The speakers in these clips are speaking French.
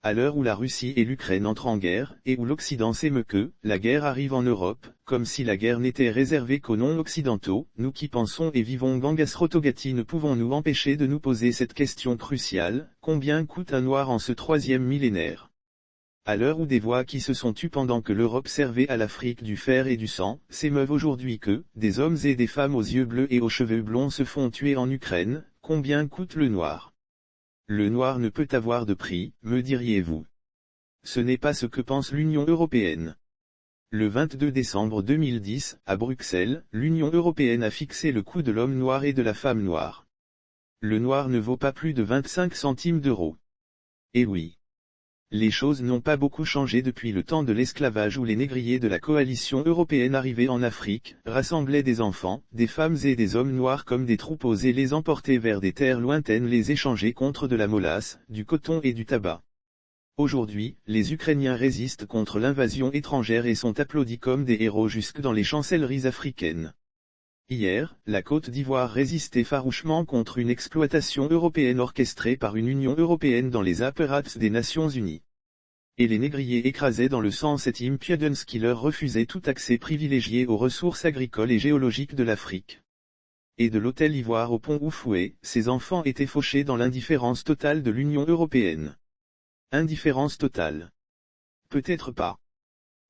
À l'heure où la Russie et l'Ukraine entrent en guerre, et où l'Occident s'émeut que la guerre arrive en Europe, comme si la guerre n'était réservée qu'aux non-occidentaux, nous qui pensons et vivons Gangas Rotogati ne pouvons-nous empêcher de nous poser cette question cruciale, combien coûte un noir en ce troisième millénaire? À l'heure où des voix qui se sont tues pendant que l'Europe servait à l'Afrique du fer et du sang, s'émeuvent aujourd'hui que des hommes et des femmes aux yeux bleus et aux cheveux blonds se font tuer en Ukraine, combien coûte le noir? Le noir ne peut avoir de prix, me diriez-vous. Ce n'est pas ce que pense l'Union européenne. Le 22 décembre 2010, à Bruxelles, l'Union européenne a fixé le coût de l'homme noir et de la femme noire. Le noir ne vaut pas plus de 25 centimes d'euros. Et oui. Les choses n'ont pas beaucoup changé depuis le temps de l'esclavage où les négriers de la coalition européenne arrivaient en Afrique, rassemblaient des enfants, des femmes et des hommes noirs comme des troupeaux et les emportaient vers des terres lointaines les échanger contre de la molasse, du coton et du tabac. Aujourd'hui, les Ukrainiens résistent contre l'invasion étrangère et sont applaudis comme des héros jusque dans les chancelleries africaines. Hier, la Côte d'Ivoire résistait farouchement contre une exploitation européenne orchestrée par une Union européenne dans les apparats des Nations Unies. Et les négriers écrasaient dans le sang cette impudence qui leur refusait tout accès privilégié aux ressources agricoles et géologiques de l'Afrique. Et de l'hôtel Ivoire au pont Oufoué, ces enfants étaient fauchés dans l'indifférence totale de l'Union européenne. Indifférence totale. Peut-être pas.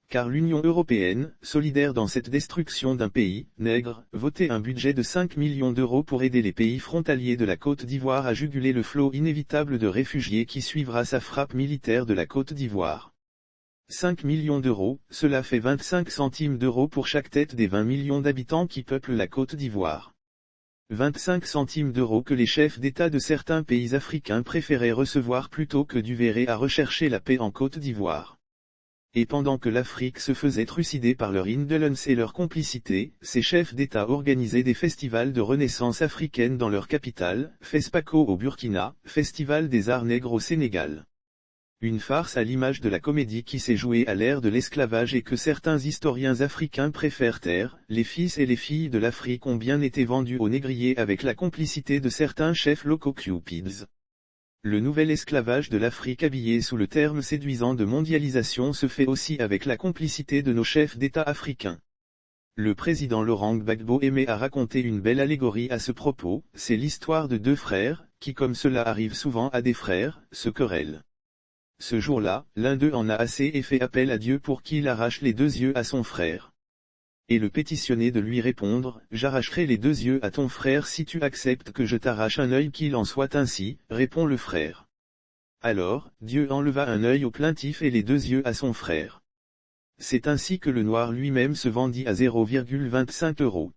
Car l'Union européenne, solidaire dans cette destruction d'un pays, nègre, votait un budget de 5 millions d'euros pour aider les pays frontaliers de la Côte d'Ivoire à juguler le flot inévitable de réfugiés qui suivra sa frappe militaire de la Côte d'Ivoire. 5 millions d'euros, cela fait 25 centimes d'euros pour chaque tête des 20 millions d'habitants qui peuplent la Côte d'Ivoire. 25 centimes d'euros que les chefs d'État de certains pays africains préféraient recevoir plutôt que du verrer à rechercher la paix en Côte d'Ivoire. Et pendant que l'Afrique se faisait trucider par leur indolence et leur complicité, ces chefs d'État organisaient des festivals de renaissance africaine dans leur capitale, FESPACO au Burkina, Festival des Arts Nègres au Sénégal. Une farce à l'image de la comédie qui s'est jouée à l'ère de l'esclavage et que certains historiens africains préfèrent taire, les fils et les filles de l'Afrique ont bien été vendus aux négriers avec la complicité de certains chefs locaux cupids. Le nouvel esclavage de l'Afrique habillé sous le terme séduisant de mondialisation se fait aussi avec la complicité de nos chefs d'État africains. Le président Laurent Gbagbo aimait à raconter une belle allégorie à ce propos, c'est l'histoire de deux frères, qui comme cela arrive souvent à des frères, se querellent. Ce jour-là, l'un d'eux en a assez et fait appel à Dieu pour qu'il arrache les deux yeux à son frère. Et le pétitionné de lui répondre, « J'arracherai les deux yeux à ton frère si tu acceptes que je t'arrache un œil qu'il en soit ainsi, » répond le frère. Alors, Dieu enleva un œil au plaintif et les deux yeux à son frère. C'est ainsi que le noir lui-même se vendit à 0,25 €.